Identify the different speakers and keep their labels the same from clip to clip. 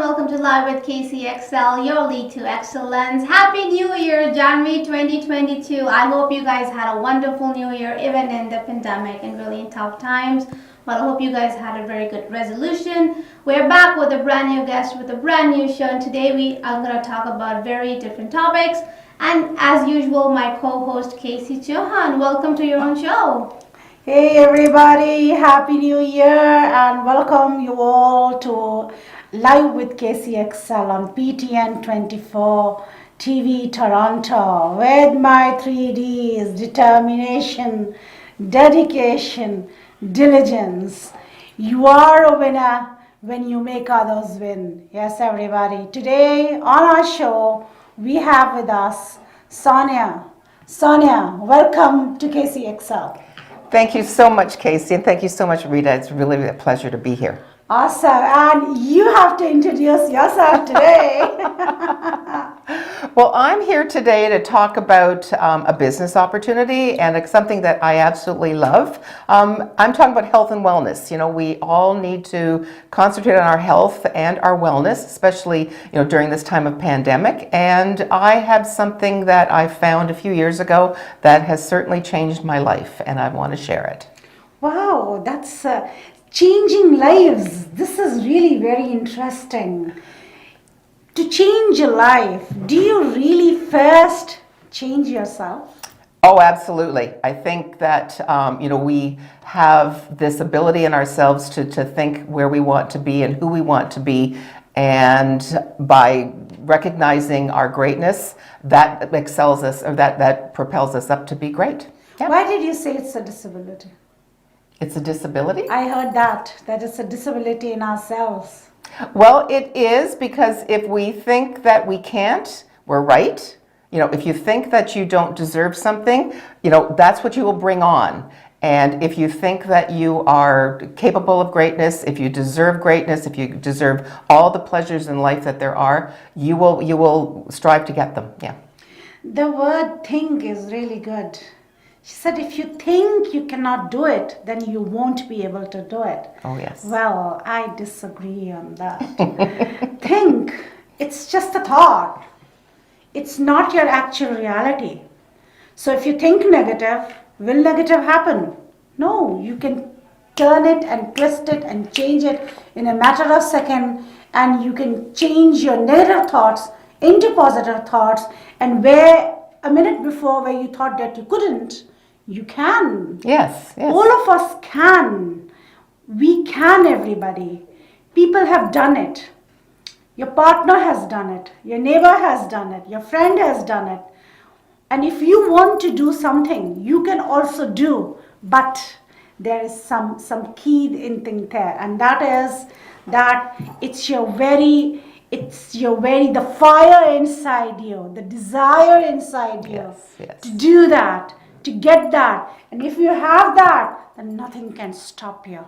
Speaker 1: welcome to Live with KacyCExcel, your lead to excellence. Happy New Year, January 2022. I hope you guys had a wonderful New Year, even in the pandemic and really in tough times. Well, I hope you guys had a very good resolution. We're back with a brand new guest with a brand new show, and today I'm going to talk about very different topics. And as usual, my co-host Kacy Chauhan. Welcome to your own show.
Speaker 2: Hey everybody, Happy New Year and welcome you all to Live with KacyCExcel on PTN 24 TV Toronto with my 3Ds, determination, dedication, diligence. You are a winner when you make others win. Yes, everybody. Today on our show, we have with us Sonia. Sonia, welcome to KacyCExcel.
Speaker 3: Thank you so much, Kacy, and thank you so much, Rita. It's really a pleasure to be here.
Speaker 2: Awesome. And you have to introduce yourself today.
Speaker 3: Well, I'm here today to talk about a business opportunity and it's something that I absolutely love. I'm talking about health and wellness. You know, we all need to concentrate on our health and our wellness, especially, during this time of pandemic. And I have something that I found a few years ago that has certainly changed my life, and I want to share it.
Speaker 2: Wow, that's changing lives. This is really very interesting. To change your life, do you really first change yourself?
Speaker 3: Oh, absolutely. I think that, we have this ability in ourselves to think where we want to be and who we want to be. And by recognizing our greatness, that excels us, or that propels us up to be great. Yeah.
Speaker 2: Why did you say it's a disability?
Speaker 3: It's a disability?
Speaker 2: I heard that it's a disability in ourselves.
Speaker 3: Well, it is, because if we think that we can't, we're right. If you think that you don't deserve something, that's what you will bring on. And if you think that you are capable of greatness, if you deserve greatness, if you deserve all the pleasures in life that there are, you will strive to get them. Yeah.
Speaker 2: The word think is really good. She said, if you think you cannot do it, then you won't be able to do it.
Speaker 3: Oh, yes.
Speaker 2: Well, I disagree on that. Think, it's just a thought. It's not your actual reality. So if you think negative, will negative happen? No, you can turn it and twist it and change it in a matter of seconds, and you can change your negative thoughts into positive thoughts, and where a minute before where you thought that you couldn't, you can.
Speaker 3: Yes.
Speaker 2: All of us can. We can, everybody. People have done it. Your partner has done it. Your neighbor has done it. Your friend has done it. And if you want to do something, you can also do. But there is some key in thing there. And that is that it's the fire inside you, the desire inside you to do that, to get that. And if you have that, then nothing can stop you.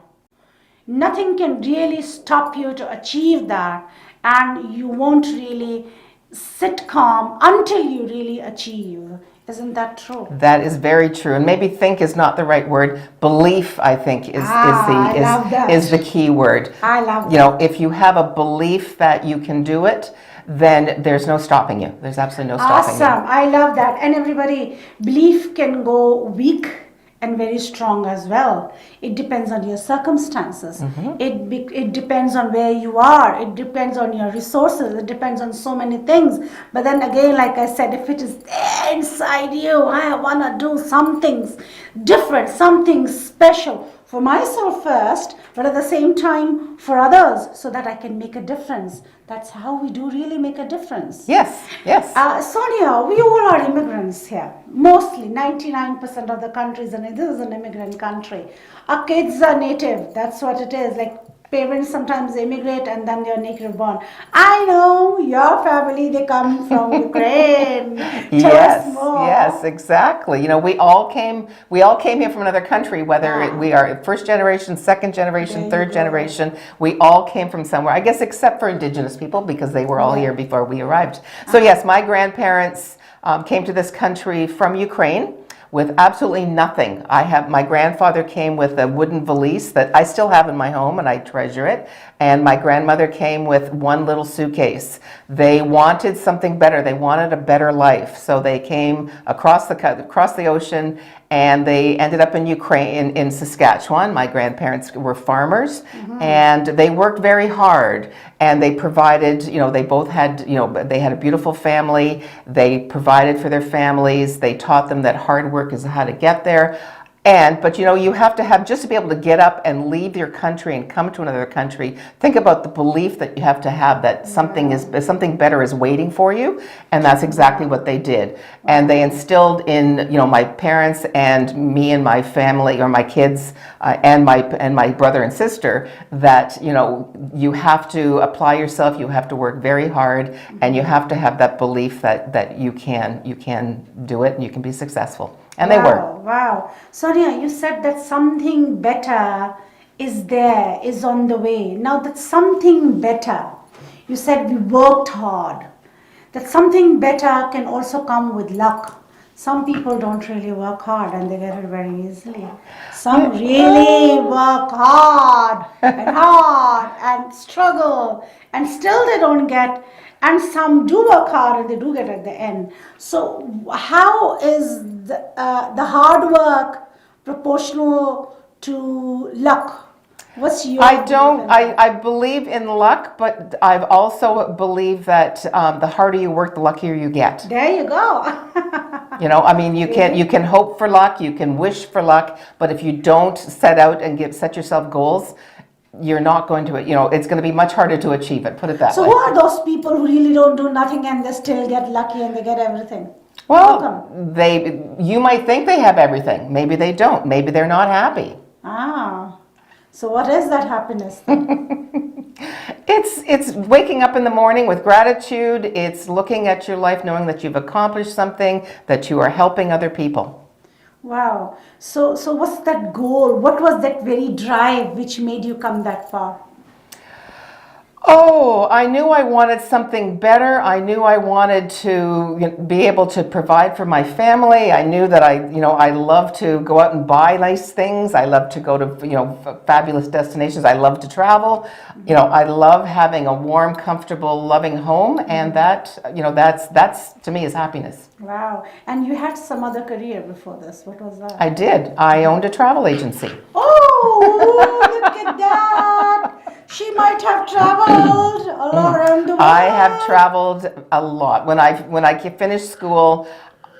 Speaker 2: Nothing can really stop you to achieve that, and you won't really sit calm until you really achieve. Isn't that true?
Speaker 3: That is very true. And maybe think is not the right word. Belief, I think, is the key word.
Speaker 2: I love that.
Speaker 3: If you have a belief that you can do it, then there's no stopping you. There's absolutely no stopping you.
Speaker 2: Awesome. I love that. And everybody, belief can go weak and very strong as well. It depends on your circumstances. Mm-hmm. It depends on where you are. It depends on your resources. It depends on so many things. But then again, like I said, if it is there inside you, I want to do something different, something special for myself first, but at the same time for others, so that I can make a difference. That's how we do really make a difference.
Speaker 3: Yes.
Speaker 2: Sonia, we all are immigrants here. Mostly, 99% of the countries, and this is an immigrant country. Our kids are native. That's what it is. Like, parents sometimes immigrate and then they're native born. I know your family, they come from Ukraine.
Speaker 3: Yes, exactly. We all came here from another country, whether we are first generation, second generation, third generation. We all came from somewhere, I guess, except for indigenous people, because they were all here before we arrived. So yes, my grandparents came to this country from Ukraine. with absolutely nothing. My grandfather came with a wooden valise that I still have in my home and I treasure it. And my grandmother came with one little suitcase. They wanted something better. They wanted a better life. So they came across the ocean, and they ended up in Ukraine, in Saskatchewan. My grandparents were farmers, and they worked very hard. And they provided, they both had, they had a beautiful family. They provided for their families. They taught them that hard work is how to get there. But you have to have, just to be able to get up and leave your country and come to another country, think about the belief that you have to have that something better is waiting for you, and that's exactly what they did. And they instilled in, my parents and me and my family, or my kids, and my brother and sister, that, you have to apply yourself, you have to work very hard, and you have to have that belief that you can do it and you can be successful. And they were.
Speaker 2: Wow. Sonia, you said that something better is on the way. Now that something better, you said we worked hard. That something better can also come with luck. Some people don't really work hard and they get it very easily. Some really work hard and struggle and still they don't get. And some do work hard and they do get at the end. So how is the hard work proportional to luck? What's your
Speaker 3: I believe in luck, but I've also believed that the harder you work, the luckier you get.
Speaker 2: There you go.
Speaker 3: You can hope for luck, you can wish for luck, but if you don't set out and set yourself goals, you're not going to, it's going to be much harder to achieve it, put it that way.
Speaker 2: So who are those people who really don't do nothing and they still get lucky and they get everything?
Speaker 3: Well, you might think they have everything. Maybe they don't. Maybe they're not happy.
Speaker 2: So what is that happiness then?
Speaker 3: It's waking up in the morning with gratitude. It's looking at your life knowing that you've accomplished something, that you are helping other people.
Speaker 2: Wow. So what's that goal? What was that very drive which made you come that far?
Speaker 3: Oh, I knew I wanted something better. I knew I wanted to be able to provide for my family. I knew that I love to go out and buy nice things. I love to go to, fabulous destinations. I love to travel. I love having a warm, comfortable, loving home. And that's to me is happiness.
Speaker 2: Wow. And you had some other career before this. What was that?
Speaker 3: I did. I owned a travel agency.
Speaker 2: Oh, look at that. She might have traveled all around the world.
Speaker 3: I have traveled a lot. When I finished school,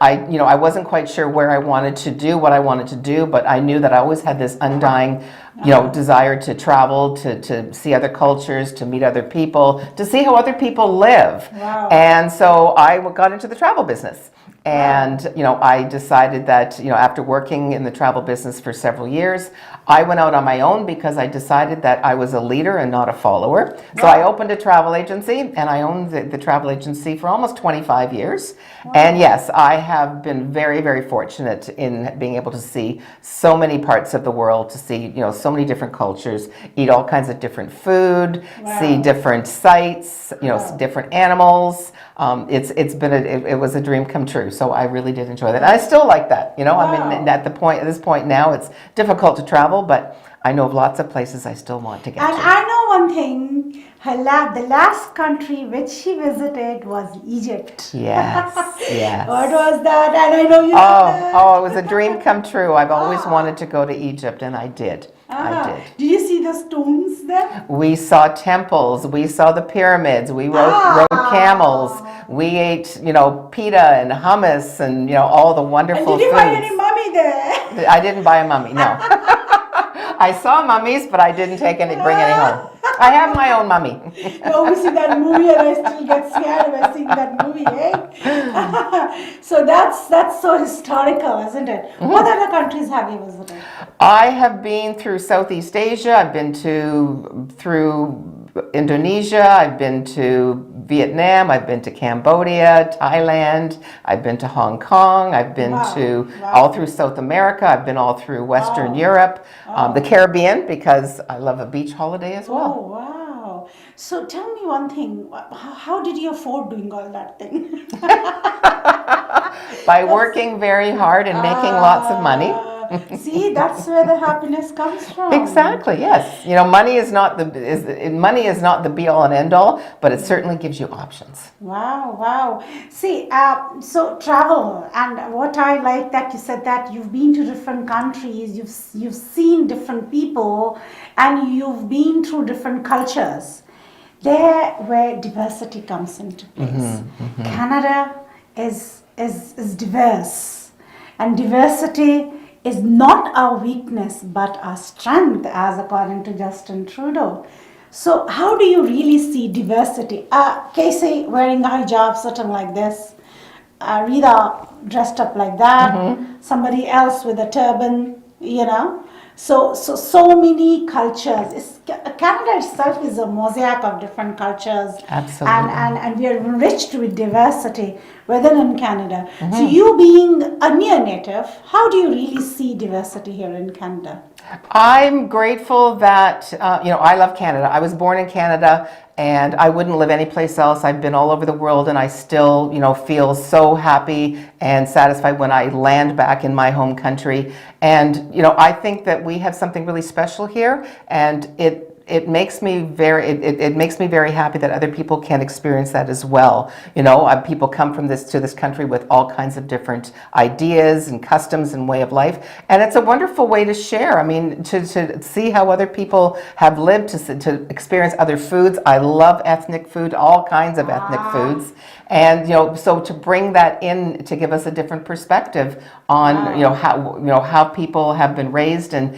Speaker 3: I wasn't quite sure what I wanted to do, but I knew that I always had this undying, desire to travel, to see other cultures, to meet other people, to see how other people live.
Speaker 2: Wow.
Speaker 3: And so I got into the travel business. And, I decided that, after working in the travel business for several years, I went out on my own because I decided that I was a leader and not a follower. So I opened a travel agency, and I owned the travel agency for almost 25 years. Wow. And yes, I have been very, very fortunate in being able to see so many parts of the world, to see, so many different cultures, eat all kinds of different food, see different sights, different animals. It was a dream come true. So I really did enjoy that. And I still like that. At this point now, it's difficult to travel, but I know of lots of places I still want to get to.
Speaker 2: And I know one thing, the last country which she visited was Egypt.
Speaker 3: Yes, yes.
Speaker 2: What was that? And I know you
Speaker 3: it was a dream come true. I've always wanted to go to Egypt, and I did. I did.
Speaker 2: Did you see the stones there?
Speaker 3: We saw temples. We saw the pyramids. We rode camels. We ate, pita and hummus and, all the wonderful
Speaker 2: And did you
Speaker 3: foods.
Speaker 2: find any mummy there?
Speaker 3: I didn't buy a mummy, no. I saw mummies, but I didn't bring any home. I have my own mummy.
Speaker 2: You always see that movie and I still get scared when I see that movie, eh? So that's so historical, isn't it? Mm-hmm. What other countries have you visited?
Speaker 3: I have been through Southeast Asia. I've been through Indonesia. I've been to Vietnam. I've been to Cambodia, Thailand. I've been to Hong Kong. I've been all through South America. I've been all through Western Europe, the Caribbean, because I love a beach holiday as well.
Speaker 2: Oh, wow. So tell me one thing. How did you afford doing all that thing?
Speaker 3: by working very hard and making lots of money.
Speaker 2: See, that's where the happiness comes from.
Speaker 3: Exactly. Yes. You know, money is not the be all and end all, but it certainly gives you options.
Speaker 2: Wow, wow. See, so travel, and what I like that you said that you've been to different countries, you've seen different people, and you've been through different cultures. There where diversity comes into place. Canada is diverse, and diversity is not our weakness but our strength, as according to Justin Trudeau. So how do you really see diversity? Kacy wearing a hijab, something like this. Rida dressed up like that. Somebody else with a turban, you know. So many cultures. Canada itself is a mosaic of different cultures.
Speaker 3: Absolutely.
Speaker 2: And we are enriched with diversity within in Canada. So you being a near native, how do you really see diversity here in Canada?
Speaker 3: I'm grateful that, you know, I love Canada. I was born in Canada and I wouldn't live anyplace else. I've been all over the world and I still, you know, feel so happy and satisfied when I land back in my home country. And, you know, I think that we have something really special here, and it makes me very happy that other people can experience that as well. You know, people come from to this country with all kinds of different ideas and customs and way of life, and it's a wonderful way to share. I mean, to see how other people have lived, to experience other foods. I love ethnic food, all kinds of ethnic foods. And, you know, so to bring that in to give us a different perspective on, you know, how people have been raised and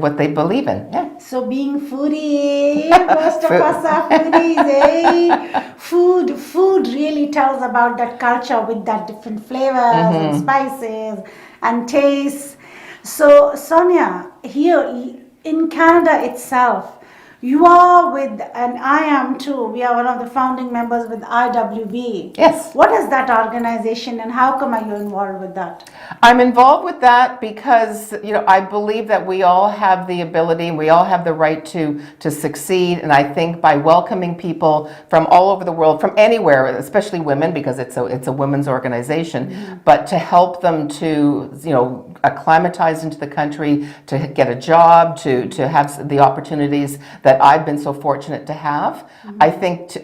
Speaker 3: what they believe in. Yeah.
Speaker 2: So being foodie, most of us are foodies, eh? Food really tells about that culture with that different flavors and spices and tastes. So Sonia, here in Canada itself, you are with, and I am too, we are one of the founding members with IWB.
Speaker 3: Yes.
Speaker 2: What is that organization and how come are you involved with that?
Speaker 3: I'm involved with that because, you know, I believe that we all have the ability, we all have the right to succeed. And I think by welcoming people from all over the world, from anywhere, especially women, because it's a women's organization, but to help them to, you know, acclimatize into the country, to get a job, to have the opportunities that I've been so fortunate to have. I think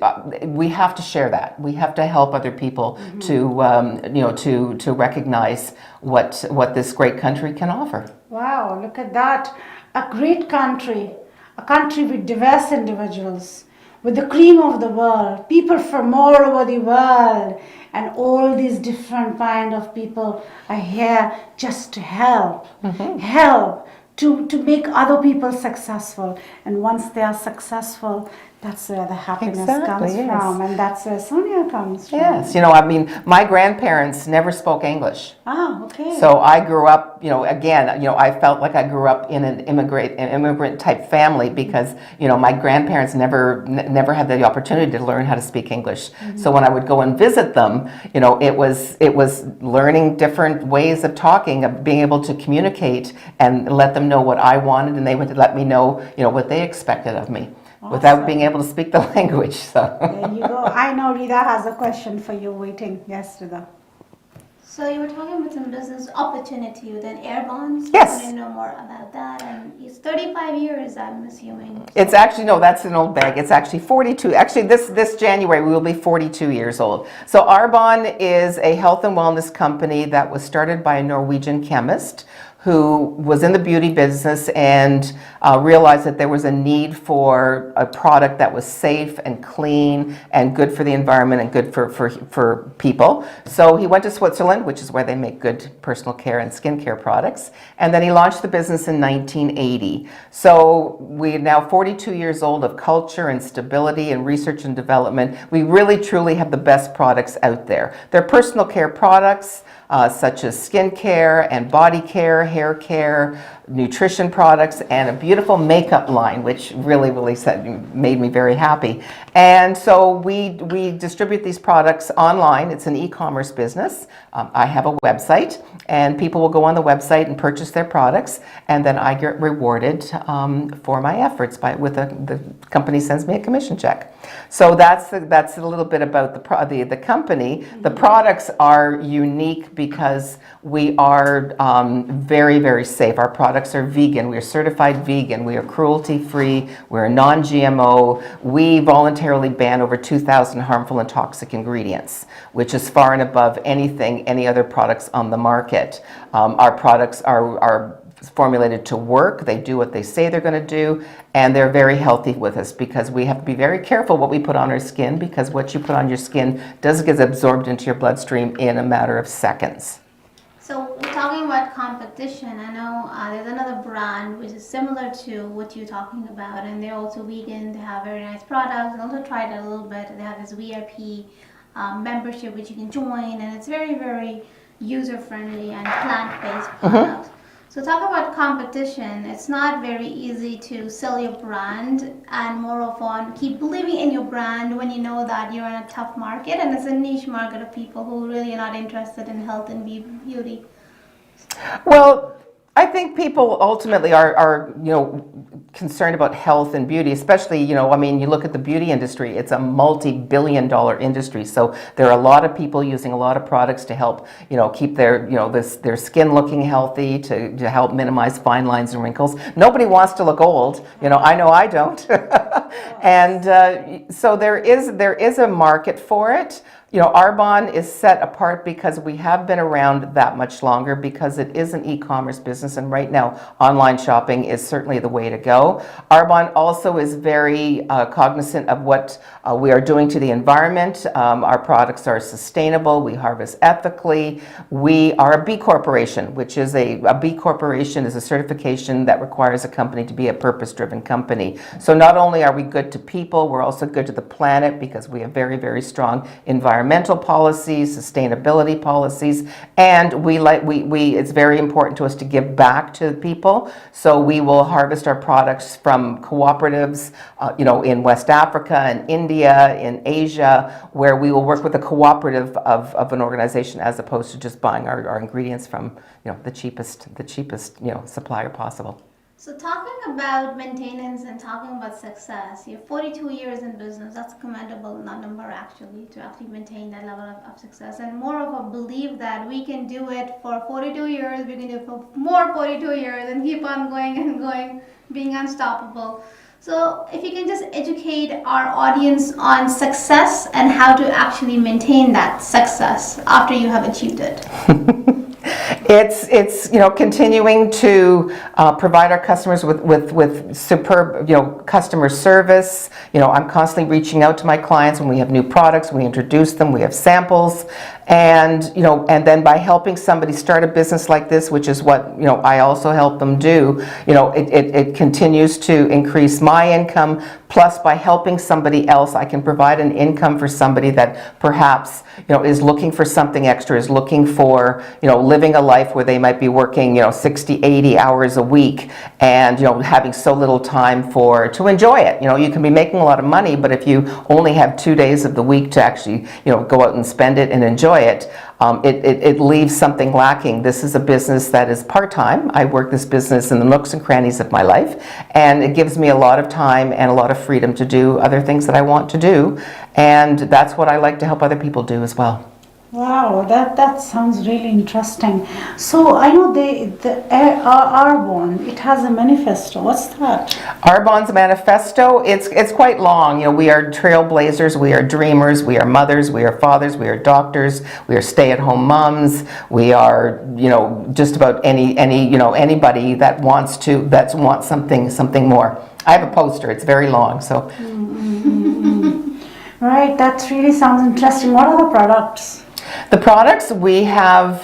Speaker 3: we have to share that. We have to help other people to, you know, to recognize what this great country can offer.
Speaker 2: Wow, look at that. A great country, a country with diverse individuals, with the cream of the world, people from all over the world, and all these different kind of people are here just to help, to make other people successful. And once they are successful, that's where the happiness comes from, and that's where Sonia comes from.
Speaker 3: Yes, you know, I mean, my grandparents never spoke English.
Speaker 2: Ah, okay.
Speaker 3: So I grew up, you know, again, you know, I felt like I grew up in an immigrant type family because, you know, my grandparents never had the opportunity to learn how to speak English. So when I would go and visit them, you know, it was learning different ways of talking, of being able to communicate and let them know what I wanted, and they would let me know, you know, what they expected of me. Awesome. Without being able to speak the language. So
Speaker 2: there you go. I know Rida has a question for you waiting. Yes, Rida.
Speaker 1: So you were talking about some business opportunity within air bonds.
Speaker 3: Yes.
Speaker 1: I want to know more about that. And it's 35 years, I'm assuming.
Speaker 3: It's actually, no, that's an old bag. It's actually 42. Actually, this January we will be 42 years old. So Arbonne is a health and wellness company that was started by a Norwegian chemist who was in the beauty business and realized that there was a need for a product that was safe and clean and good for the environment and good for people. So he went to Switzerland, which is where they make good personal care and skincare products, and then he launched the business in 1980. So we're now 42 years old of culture and stability and research and development. We really truly have the best products out there. They're personal care products, such as skin care and body care, hair care, nutrition products, and a beautiful makeup line, which really made me very happy. And so we distribute these products online. It's an e-commerce business. I have a website, and people will go on the website and purchase their products, and then I get rewarded for my efforts the company sends me a commission check. So that's a little bit about the company. The products are unique because we are very, very safe. Our products are vegan. We are certified vegan. We are cruelty-free. We're non-GMO. We voluntarily ban over 2,000 harmful and toxic ingredients, which is far and above any other products on the market. Our products are formulated to work. They do what they say they're going to do, and they're very healthy with us because we have to be very careful what we put on our skin, because what you put on your skin does get absorbed into your bloodstream in a matter of seconds.
Speaker 1: So we're talking about competition. I know there's another brand which is similar to what you're talking about, and they're also vegan. They have very nice products. I also tried it a little bit. They have this VIP membership which you can join, and it's very, very user-friendly and plant-based products. So talk about competition. It's not very easy to sell your brand, and more often keep believing in your brand when you know that you're in a tough market and it's a niche market of people who really are not interested in health and beauty.
Speaker 3: Well, I think people ultimately are concerned about health and beauty, especially, you look at the beauty industry, it's a multi-billion-dollar industry. So there are a lot of people using a lot of products to help, keep their skin looking healthy, to help minimize fine lines and wrinkles. Nobody wants to look old. I know I don't. And so there is a market for it. Arbonne is set apart because we have been around that much longer, because it is an e-commerce business, and right now online shopping is certainly the way to go. Arbonne also is very cognizant of what we are doing to the environment. Our products are sustainable. We harvest ethically. We are a B Corporation, which is a B Corporation is a certification that requires a company to be a purpose-driven company. So not only are we good to people, we're also good to the planet, because we have very, very strong environmental policies, sustainability policies, and it's very important to us to give back to people. So we will harvest our products from cooperatives, in West Africa and India, in Asia, where we will work with a cooperative of an organization, as opposed to just buying our ingredients from the cheapest supplier possible.
Speaker 1: So talking about maintenance and talking about success, you're 42 years in business. That's a commendable number, actually, to actually maintain that level of success. And more of a belief that we can do it for 42 years, we can do it for more 42 years, and keep on going and going, being unstoppable. So if you can just educate our audience on success and how to actually maintain that success after you have achieved it.
Speaker 3: It's continuing to provide our customers with superb customer service. I'm constantly reaching out to my clients when we have new products, we introduce them, we have samples, and then by helping somebody start a business like this, which is what I also help them do, it continues to increase my income. Plus, by helping somebody else, I can provide an income for somebody that perhaps is looking for something extra, is looking for living a life where they might be working 60, 80 hours a week, and having so little time to enjoy it. You can be making a lot of money, but if you only have 2 days of the week to actually go out and spend it and enjoy it, it leaves something lacking. This is a business that is part-time. I work this business in the nooks and crannies of my life, and it gives me a lot of time and a lot of freedom to do other things that I want to do, and that's what I like to help other people do as well.
Speaker 2: Wow, that sounds really interesting. So I know the Arbonne, it has a manifesto. What's that?
Speaker 3: Arbonne's manifesto, it's quite long. We are trailblazers, we are dreamers, we are mothers, we are fathers, we are doctors, we are stay-at-home moms, we are just about anybody that wants something more. I have a poster, it's very long, so.
Speaker 2: Right, that really sounds interesting. What are the products?
Speaker 3: The products, we have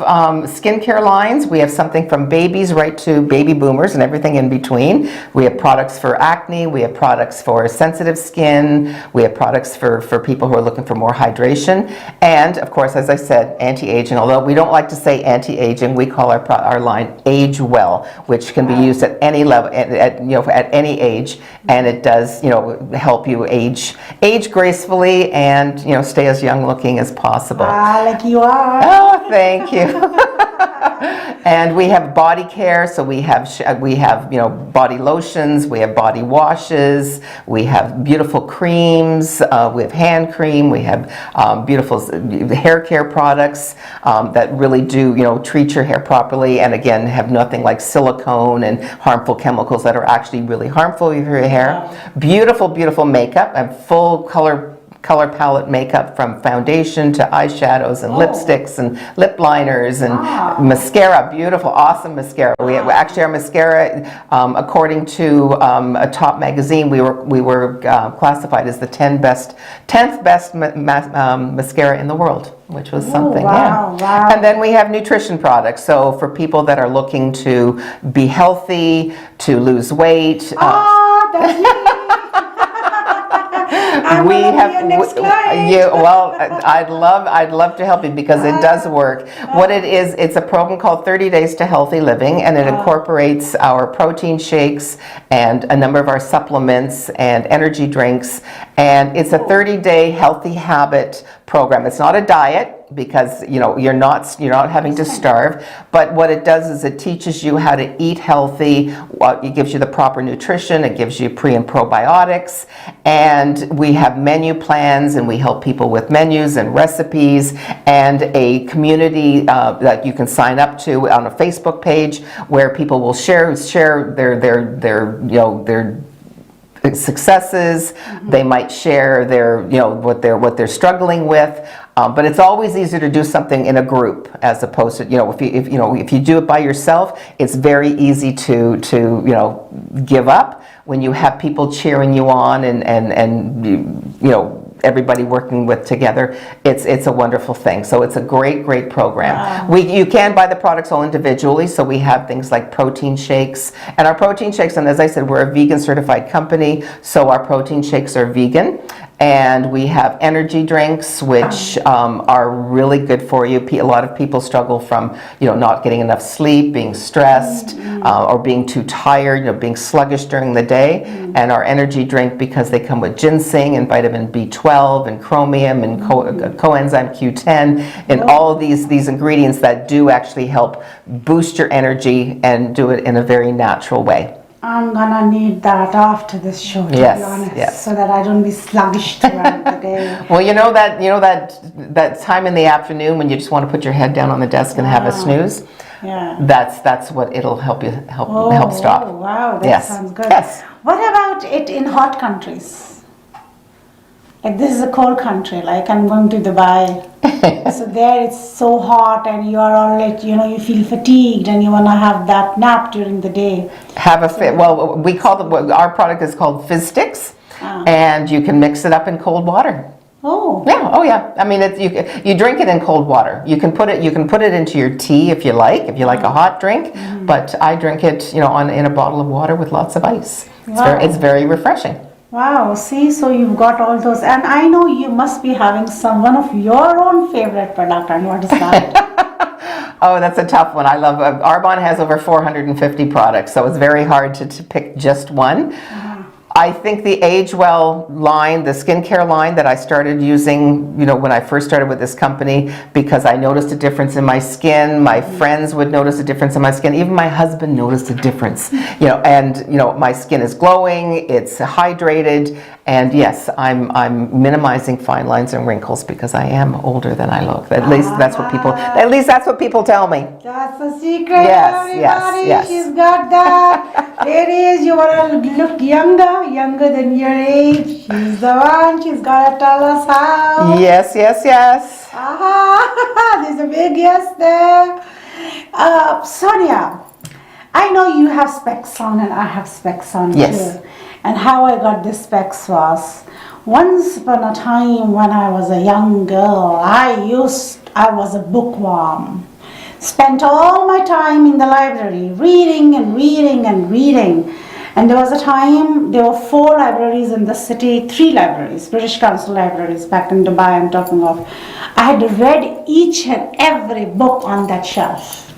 Speaker 3: skincare lines. We have something from babies right to baby boomers and everything in between. We have products for acne. We have products for sensitive skin. We have products for people who are looking for more hydration. And of course, as I said, anti-aging. Although we don't like to say anti-aging, we call our line Age Well, which can be used at any level, at any age, and it does help you age gracefully and stay as young looking as possible.
Speaker 2: Like you are.
Speaker 3: Oh, thank you. And we have body care, so we have body lotions, we have body washes, we have beautiful creams, we have hand cream, we have beautiful hair care products that really do treat your hair properly, and again have nothing like silicone and harmful chemicals that are actually really harmful for your hair.
Speaker 2: Wow.
Speaker 3: Beautiful makeup and full color palette makeup, from foundation to eyeshadows and lipsticks and lip liners and mascara. Beautiful, awesome mascara. We actually, our mascara, according to a top magazine, we were classified as the 10th best mascara in the world, which was something.
Speaker 2: Wow,
Speaker 3: yeah.
Speaker 2: wow.
Speaker 3: And then we have nutrition products. So for people that are looking to be healthy, to lose weight.
Speaker 2: That's me.
Speaker 3: We have
Speaker 2: your next client.
Speaker 3: I'd love to help you because it does work. What it is, it's a program called 30 Days to Healthy Living, and it incorporates our protein shakes and a number of our supplements and energy drinks, and it's a 30-day healthy habit program. It's not a diet, because you're not having to starve, but what it does is it teaches you how to eat healthy. It gives you the proper nutrition, it gives you pre and probiotics, and we have menu plans, and we help people with menus and recipes, and a community that you can sign up to on a Facebook page where people will share their successes. They might share their what they're struggling with, but it's always easier to do something in a group as opposed to if you do it by yourself. It's very easy to give up. When you have people cheering you on and everybody working together, it's a wonderful thing. So it's a great program.
Speaker 2: Wow.
Speaker 3: You can buy the products all individually, so we have things like protein shakes, and our protein shakes, and as I said, we're a vegan certified company, so our protein shakes are vegan. And we have energy drinks, which are really good for you. A lot of people struggle from not getting enough sleep, being stressed, or being too tired, being sluggish during the day. And our energy drink, because they come with ginseng and vitamin B12 and chromium and coenzyme Q10 and all of these ingredients that do actually help boost your energy and do it in a very natural way.
Speaker 2: I'm gonna need that after this show, to be honest, so that I don't be sluggish throughout the day.
Speaker 3: Well, that time in the afternoon when you just want to put your head down on the desk and have a snooze.
Speaker 2: Yeah.
Speaker 3: That's what it'll help stop.
Speaker 2: Oh, wow, that sounds good.
Speaker 3: Yes.
Speaker 2: What about it in hot countries? Like this is a cold country, like I'm going to Dubai. So there it's so hot and you are all like, you feel fatigued and you want to have that nap during the day.
Speaker 3: Well, we call our product is called Fizz Sticks, and you can mix it up in cold water.
Speaker 2: Oh.
Speaker 3: Yeah. Oh yeah. I mean, you drink it in cold water. You can put it into your tea if you like a hot drink. But I drink it, in a bottle of water with lots of ice. It's very refreshing.
Speaker 2: Wow, see, so you've got all those, and I know you must be having one of your own favorite product, and what is that?
Speaker 3: Oh, that's a tough one. I love, Arbonne has over 450 products, so it's very hard to pick just one. I think the Age Well line, the skincare line that I started using, when I first started with this company, because I noticed a difference in my skin. My friends would notice a difference in my skin. Even my husband noticed a difference. My skin is glowing. It's hydrated, and yes, I'm minimizing fine lines and wrinkles because I am older than I look. At least that's what people tell me.
Speaker 2: That's the secret,
Speaker 3: Yes,
Speaker 2: everybody.
Speaker 3: yes.
Speaker 2: She's got that. Ladies, you want to look younger than your age. She's the one. She's got to tell us how.
Speaker 3: Yes.
Speaker 2: There's a big yes there. Sonia, I know you have specs on and I have specs on
Speaker 3: Yes.
Speaker 2: too. And how I got the specs was, once upon a time when I was a young girl, I used I was a bookworm. Spent all my time in the library, reading and reading and reading. And there was a time, there were 4 libraries in the city, 3 libraries, British Council libraries back in Dubai I'm talking of. I had read each and every book on that shelf.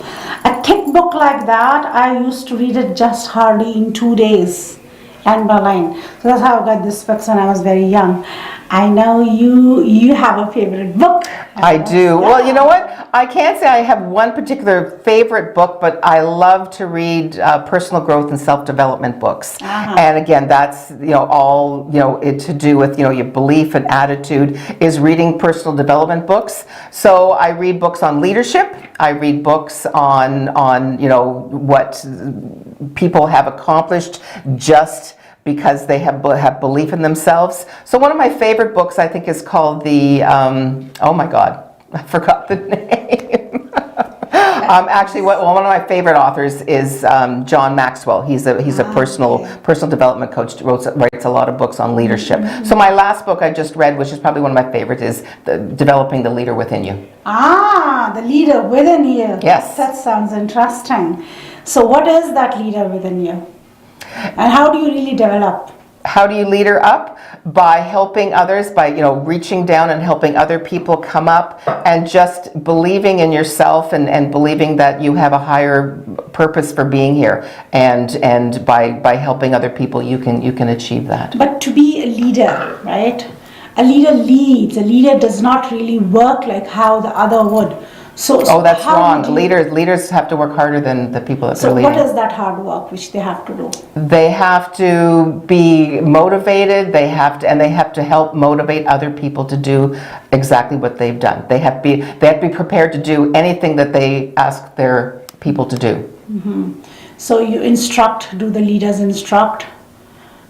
Speaker 2: A thick book like that, I used to read it just hardly in 2 days, line by line. So that's how I got this books when I was very young. I know you have a favorite book.
Speaker 3: I do. Well, you know what? I can't say I have one particular favorite book, but I love to read personal growth and self-development books. And again, that's all it to do with your belief and attitude is reading personal development books. So I read books on leadership. I read books on what people have accomplished just because they have belief in themselves. So one of my favorite books, I think, is called the, oh my God, I forgot the name. Actually, one of my favorite authors is John Maxwell. He's a personal development coach, writes a lot of books on leadership. So my last book I just read, which is probably one of my favorites, is Developing the Leader Within You.
Speaker 2: The leader within you.
Speaker 3: Yes.
Speaker 2: That sounds interesting. So what is that leader within you? And how do you really develop?
Speaker 3: How do you leader up? By helping others, by reaching down and helping other people come up, and just believing in yourself and believing that you have a higher purpose for being here, and by helping other people you can achieve that.
Speaker 2: But to be a leader, right? A leader leads. A leader does not really work like how the other would. So
Speaker 3: that's wrong. Leaders have to work harder than the people that they're leading.
Speaker 2: So what is that hard work which they have to do?
Speaker 3: They have to be motivated. They have to help motivate other people to do exactly what they've done. They have to be prepared to do anything that they ask their people to do.
Speaker 2: So you instruct. Do the leaders instruct?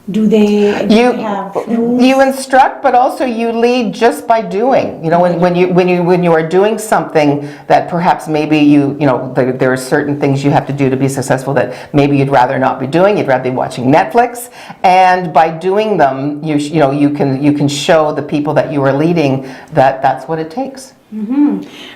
Speaker 2: Do they have rules?
Speaker 3: You instruct, but also you lead just by doing. When you are doing something that perhaps maybe there are certain things you have to do to be successful that maybe you'd rather not be doing. You'd rather be watching Netflix, and by doing them, you can show the people that you are leading that that's what it takes.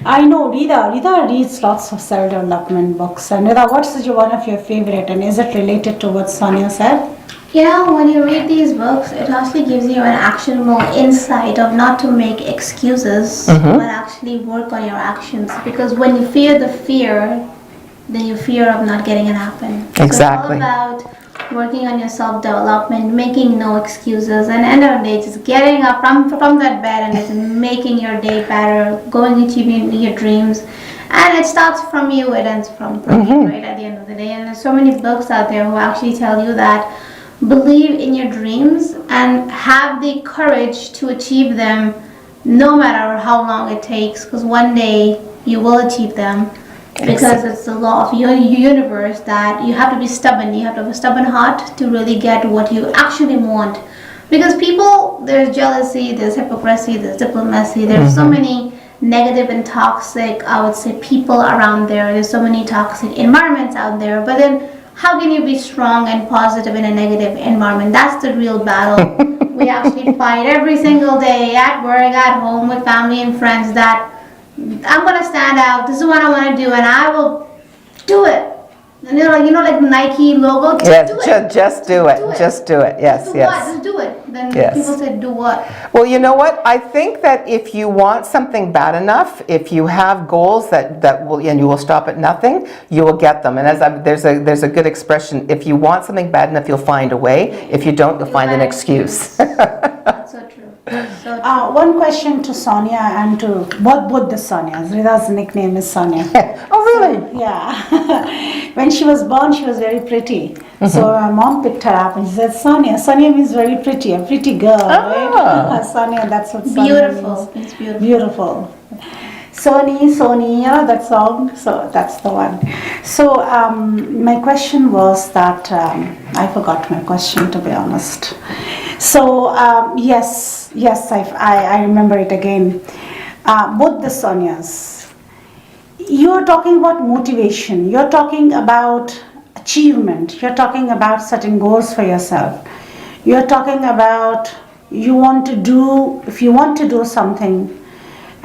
Speaker 2: I know Rida reads lots of self-development books. And Rida, what's one of your favorite, and is it related to what Sonia said?
Speaker 1: When you read these books, it actually gives you an actionable insight of not to make excuses, but actually work on your actions. Because when you fear the fear, then you fear of not getting it happen.
Speaker 3: Exactly.
Speaker 1: So it's all about working on your self-development, making no excuses, and end of the day, just getting up from that bed and just making your day better, going achieving your dreams. And it starts from you, it ends from you, right, at the end of the day. And there's so many books out there who actually tell you that believe in your dreams and have the courage to achieve them no matter how long it takes, because one day you will achieve them, because it's the law of your universe that you have to be stubborn. You have to have a stubborn heart to really get what you actually want. Because people, there's jealousy, there's hypocrisy, there's diplomacy, there's so many negative and toxic, I would say, people around there. There's so many toxic environments out there. But then how can you be strong and positive in a negative environment? That's the real battle. We actually fight every single day at work, at home, with family and friends, that I'm going to stand out. This is what I want to do, and I will do it. And like the Nike logo,
Speaker 3: just do it. Just do it. Just do it. Yes,
Speaker 1: do
Speaker 3: yes.
Speaker 1: What? Just do it. Then
Speaker 3: Yes.
Speaker 1: people say, do what?
Speaker 3: Well, you know what? I think that if you want something bad enough, if you have goals that will, and you will stop at nothing, you will get them. And there's a good expression: if you want something bad enough, you'll find a way. If you don't, you'll find an excuse.
Speaker 1: That's so true. So true.
Speaker 2: One question to Sonia and to both the Sonias. Rida's nickname is Sonia.
Speaker 3: Oh, really?
Speaker 2: Yeah. When she was born, she was very pretty. So my mom picked her up and she said, Sonia. Sonia means very pretty, a pretty girl, right? Sonia, that's what Sonia
Speaker 1: Beautiful.
Speaker 2: means.
Speaker 1: It's beautiful.
Speaker 2: Beautiful. Sony, that song. So that's the one. So my question was that, I forgot my question, to be honest. So yes, I remember it again. Both the Sonias, you're talking about motivation, you're talking about achievement, you're talking about setting goals for yourself, you're talking about if you want to do something,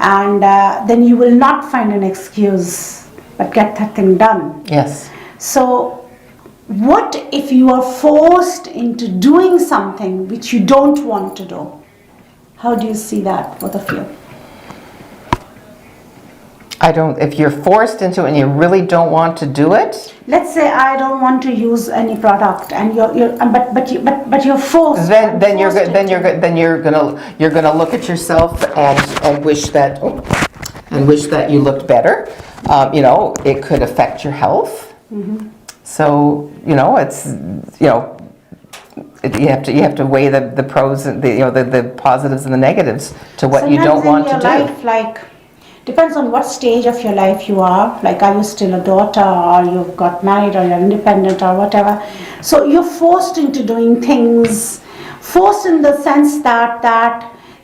Speaker 2: and then you will not find an excuse but get that thing done.
Speaker 3: Yes.
Speaker 2: So what if you are forced into doing something which you don't want to do? How do you see that, both of you?
Speaker 3: If you're forced into it and you really don't want to do it.
Speaker 2: Let's say I don't want to use any product, and but you're forced.
Speaker 3: Then you're gonna look at yourself and wish that you looked better. You know, it could affect your health.
Speaker 2: Mm-hmm.
Speaker 3: So it's you have to weigh the pros and the positives and the negatives to what you don't want to do.
Speaker 2: Sometimes in your life, like, depends on what stage of your life you are. Like, are you still a daughter, or you've got married, or you're independent, or whatever. So you're forced into doing things, forced in the sense that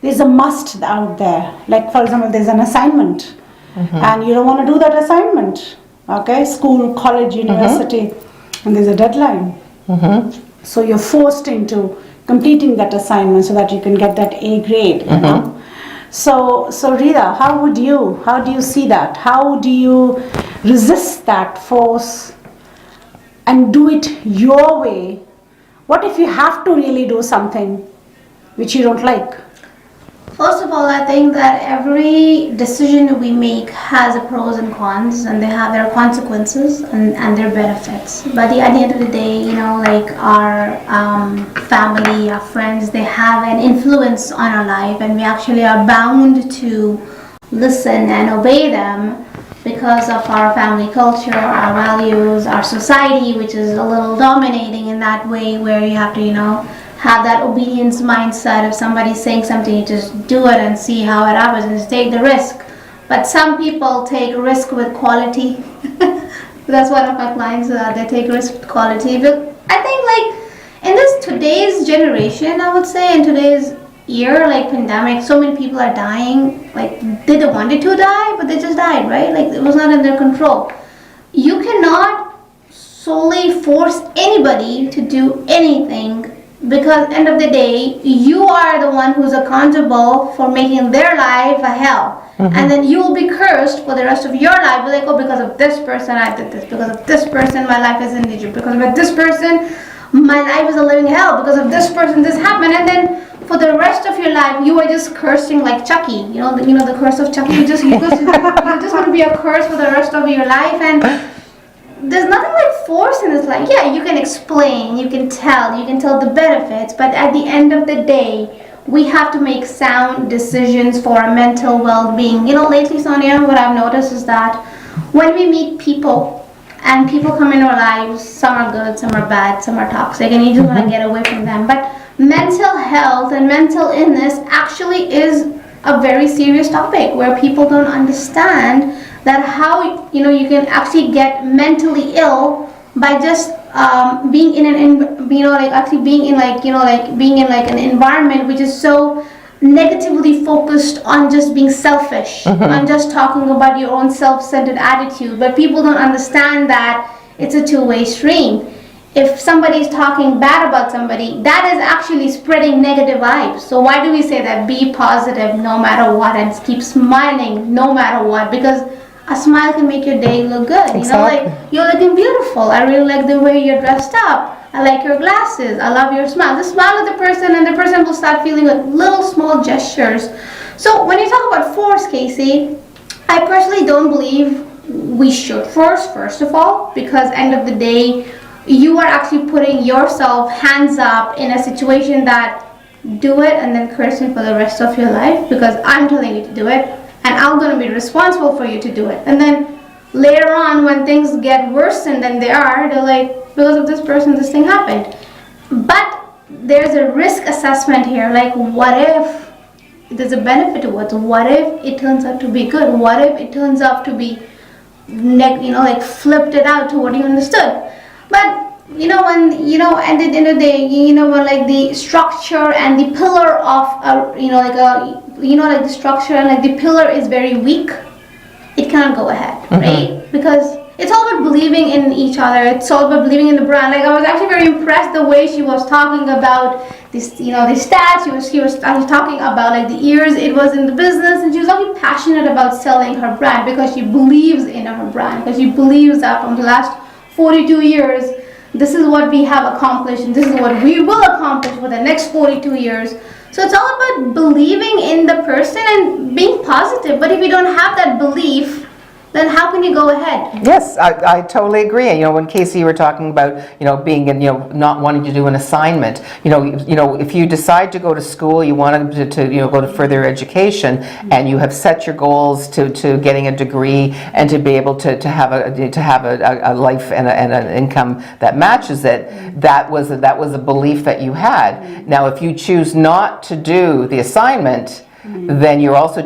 Speaker 2: there's a must out there. Like, for example, there's an assignment, and you don't want to do that assignment. Okay, school, college, university, and there's a deadline. So you're forced into completing that assignment so that you can get that A grade. You know? So Rida, how do you see that? How do you resist that force and do it your way? What if you have to really do something which you don't like?
Speaker 1: First of all, I think that every decision we make has a pros and cons, and they have their consequences and their benefits. But at the end of the day, like our family, our friends, they have an influence on our life, and we actually are bound to listen and obey them because of our family culture, our values, our society, which is a little dominating in that way, where you have to, have that obedience mindset. If somebody's saying something, you just do it and see how it happens and just take the risk. But some people take risk with quality. That's one of my clients, they take risk with quality. But I think, like, in this today's generation, I would say, in today's year, like pandemic, so many people are dying. Like, they don't wanted to die, but they just died, right? Like, it was not in their control. You cannot solely force anybody to do anything, because end of the day, you are the one who's accountable for making their life a hell. And then you will be cursed for the rest of your life. Like, oh, because of this person I did this, because of this person my life is in danger, because of this person my life is a living hell, because of this person this happened. And then for the rest of your life, you are just cursing like Chucky. You know the curse of Chucky. You're just going to be a curse for the rest of your life. And there's nothing like force in this life. Yeah, you can explain, you can tell the benefits, but at the end of the day, we have to make sound decisions for our mental well-being. Lately, Sonia, what I've noticed is that when we meet people, and people come into our lives, some are good, some are bad, some are toxic, and you just want to get away from them. But mental health and mental illness actually is a very serious topic, where people don't understand that how you can actually get mentally ill by just being in an an environment which is so negatively focused on just being selfish, on just talking about your own self-centered attitude. But people don't understand that it's a two-way stream. If somebody is talking bad about somebody, that is actually spreading negative vibes. So why do we say that be positive no matter what, and keep smiling no matter what? Because a smile can make your day look good.
Speaker 3: Exactly.
Speaker 1: Like, you're looking beautiful. I really like the way you're dressed up. I like your glasses. I love your smile. Just smile at the person, and the person will start feeling like little small gestures. So when you talk about force, Kacy, I personally don't believe we should force, first of all, because end of the day, you are actually putting yourself hands up in a situation that do it and then curse me for the rest of your life, because I'm telling you to do it, and I'm going to be responsible for you to do it. And then later on, when things get worse than they are, they're like, because of this person, this thing happened. But there's a risk assessment here. Like, what if there's a benefit to it? What if it turns out to be good? What if it turns out to be, flipped it out to what you understood? But when at the end of the day, when like the structure and the pillar of the structure and like the pillar is very weak, it cannot go ahead, right? Because it's all about believing in each other. It's all about believing in the brand. Like, I was actually very impressed the way she was talking about this, the stats. She was talking about like the years it was in the business, and she was actually passionate about selling her brand because she believes in her brand, because she believes that from the last 42 years, this is what we have accomplished, and this is what we will accomplish for the next 42 years. So it's all about believing in the person and being positive. But if you don't have that belief, then how can you go ahead?
Speaker 3: Yes, I totally agree. And, when Kacy, you were talking about, being in, not wanting to do an assignment, if you decide to go to school, you want to go to further education, and you have set your goals to getting a degree and to be able to have a life and an income that matches it, that was a belief that you had. Now, if you choose not to do the assignment, then you're also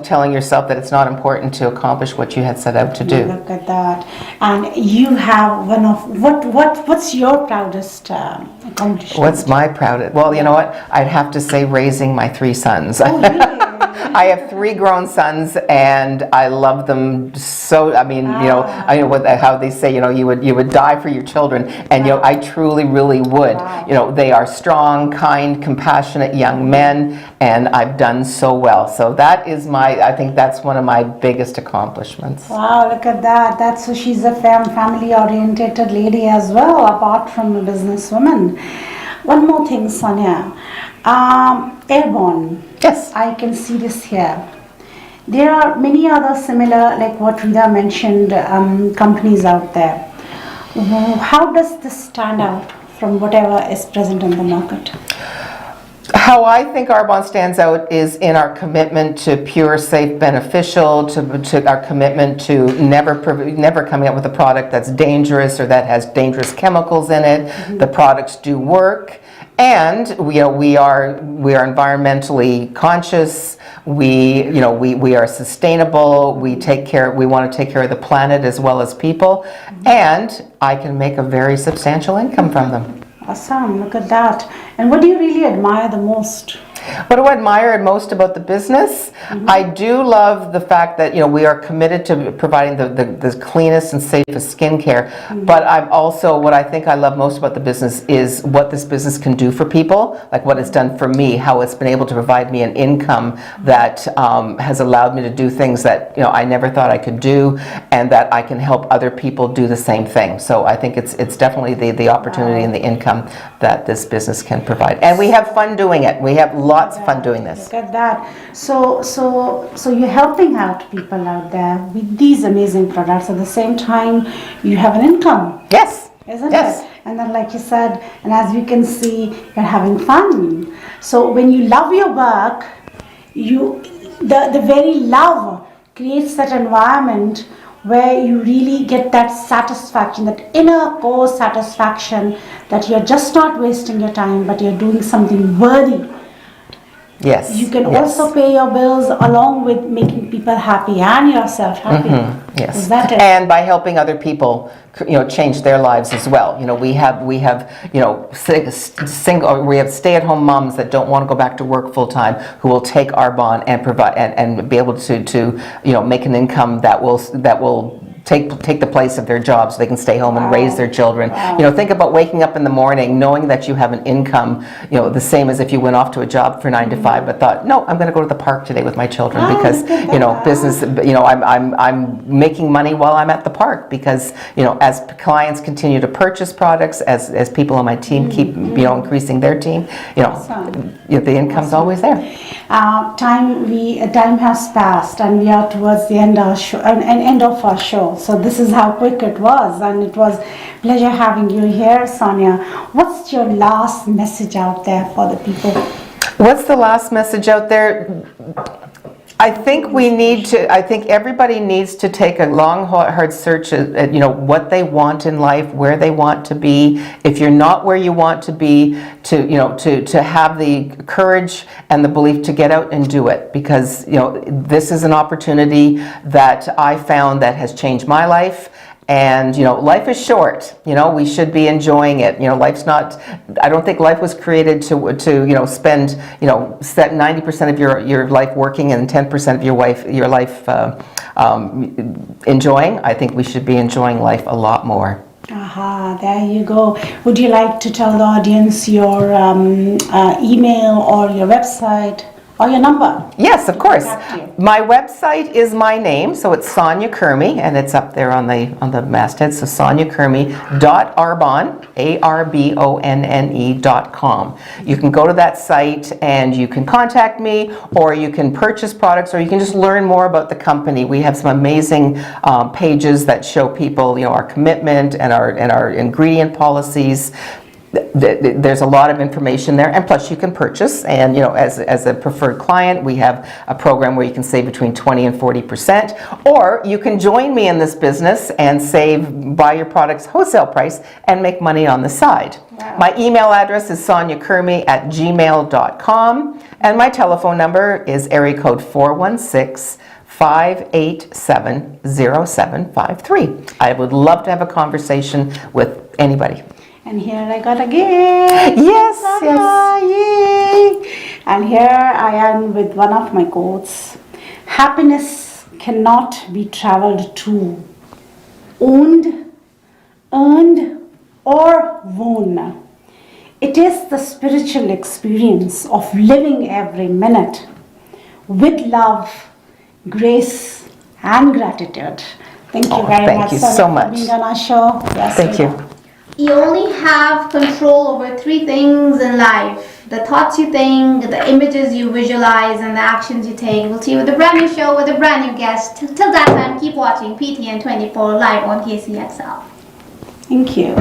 Speaker 3: telling yourself that it's not important to accomplish what you had set out to do.
Speaker 2: Look at that. And you have one of, what's your proudest accomplishment?
Speaker 3: What's my proudest? Well, you know what? I'd have to say raising my 3 sons.
Speaker 2: Oh, really?
Speaker 3: I have 3 grown sons, and I love them so. I mean, I know how they say, you would die for your children, and I truly, really would.
Speaker 2: Wow.
Speaker 3: They are strong, kind, compassionate young men, and I've done so well. So that is I think that's one of my biggest accomplishments.
Speaker 2: Wow, look at that. So she's a family-oriented lady as well, apart from a businesswoman. One more thing, Sonia. Airborne.
Speaker 3: Yes.
Speaker 2: I can see this here. There are many other similar, like what Rida mentioned, companies out there. How does this stand out from whatever is present in the market?
Speaker 3: How I think Arbonne stands out is in our commitment to pure, safe, beneficial, to our commitment to never coming up with a product that's dangerous or that has dangerous chemicals in it. Mm-hmm. The products do work, and we are environmentally conscious. We are sustainable. We want to take care of the planet as well as people, mm-hmm. and I can make a very substantial income from them.
Speaker 2: Awesome, look at that. And what do you really admire the most?
Speaker 3: What do I admire most about the business? Mm-hmm. I do love the fact that we are committed to providing the cleanest and safest skincare. Mm-hmm. But what I think I love most about the business is what this business can do for people, like what it's done for me, how it's been able to provide me an income that has allowed me to do things that I never thought I could do, and that I can help other people do the same thing. So I think it's definitely the opportunity and the income that this business can provide, and we have fun doing it. We have lots of fun doing this.
Speaker 2: Look at that. So you're helping out people out there with these amazing products. At the same time, you have an income.
Speaker 3: Yes.
Speaker 2: Isn't it? And then, like you said, and as you can see, you're having fun. So when you love your work, the very love creates that environment where you really get that satisfaction, that inner core satisfaction that you're just not wasting your time, but you're doing something worthy.
Speaker 3: Yes.
Speaker 2: You can also pay your bills along with making people happy and yourself happy.
Speaker 3: Mm-hmm. Yes.
Speaker 2: Is that it?
Speaker 3: And by helping other people, change their lives as well. We have stay-at-home moms that don't want to go back to work full time, who will take Arbonne and provide and be able to make an income that will take the place of their job, so they can stay home and raise their children.
Speaker 2: Wow.
Speaker 3: Think about waking up in the morning knowing that you have an income, the same as if you went off to a job for 9 to 5, but thought, no, I'm going to go to the park today with my children because business. I'm making money while I'm at the park because as clients continue to purchase products, as people on my team keep increasing their team, the income's always there.
Speaker 2: Time has passed, and we are towards the end of our show. So this is how quick it was, and it was pleasure having you here, Sonia. What's your last message out there for the people?
Speaker 3: What's the last message out there? I think everybody needs to take a long, hard search at what they want in life, where they want to be. If you're not where you want to be, to have the courage and the belief to get out and do it, because this is an opportunity that I found that has changed my life. And, life is short. We should be enjoying it. Life's not, I don't think life was created to spend, set 90% of your life working and 10% of your life enjoying. I think we should be enjoying life a lot more.
Speaker 2: Aha, there you go. Would you like to tell the audience your email or your website or your number?
Speaker 3: Yes, of course. My website is my name, so it's Sonia Kurmey, and it's up there on the masthead. So SoniaKurmey.arbonne, ARBONNE.com. You can go to that site and you can contact me, or you can purchase products, or you can just learn more about the company. We have some amazing pages that show people, our commitment and our ingredient policies. There's a lot of information there, and plus you can purchase, and as a preferred client, we have a program where you can save between 20 and 40%, or you can join me in this business and buy your products wholesale price and make money on the side.
Speaker 2: Wow.
Speaker 3: My email address is soniakurmey@gmail.com, and my telephone number is area code 416-587-0753. I would love to have a conversation with anybody.
Speaker 2: And here I got a gift.
Speaker 3: Yes,
Speaker 2: Yay. And here I am with one of my quotes. Happiness cannot be traveled to, owned, earned, or won. It is the spiritual experience of living every minute with love, grace, and gratitude. Thank you very much.
Speaker 3: Thank you so much
Speaker 2: for being on our show. Yes,
Speaker 3: Thank you.
Speaker 1: You only have control over 3 things in life: the thoughts you think, the images you visualize, and the actions you take. We'll see you with a brand new show with a brand new guest. Till that time, keep watching PTN 24 live on KacyCExcel.
Speaker 2: Thank you.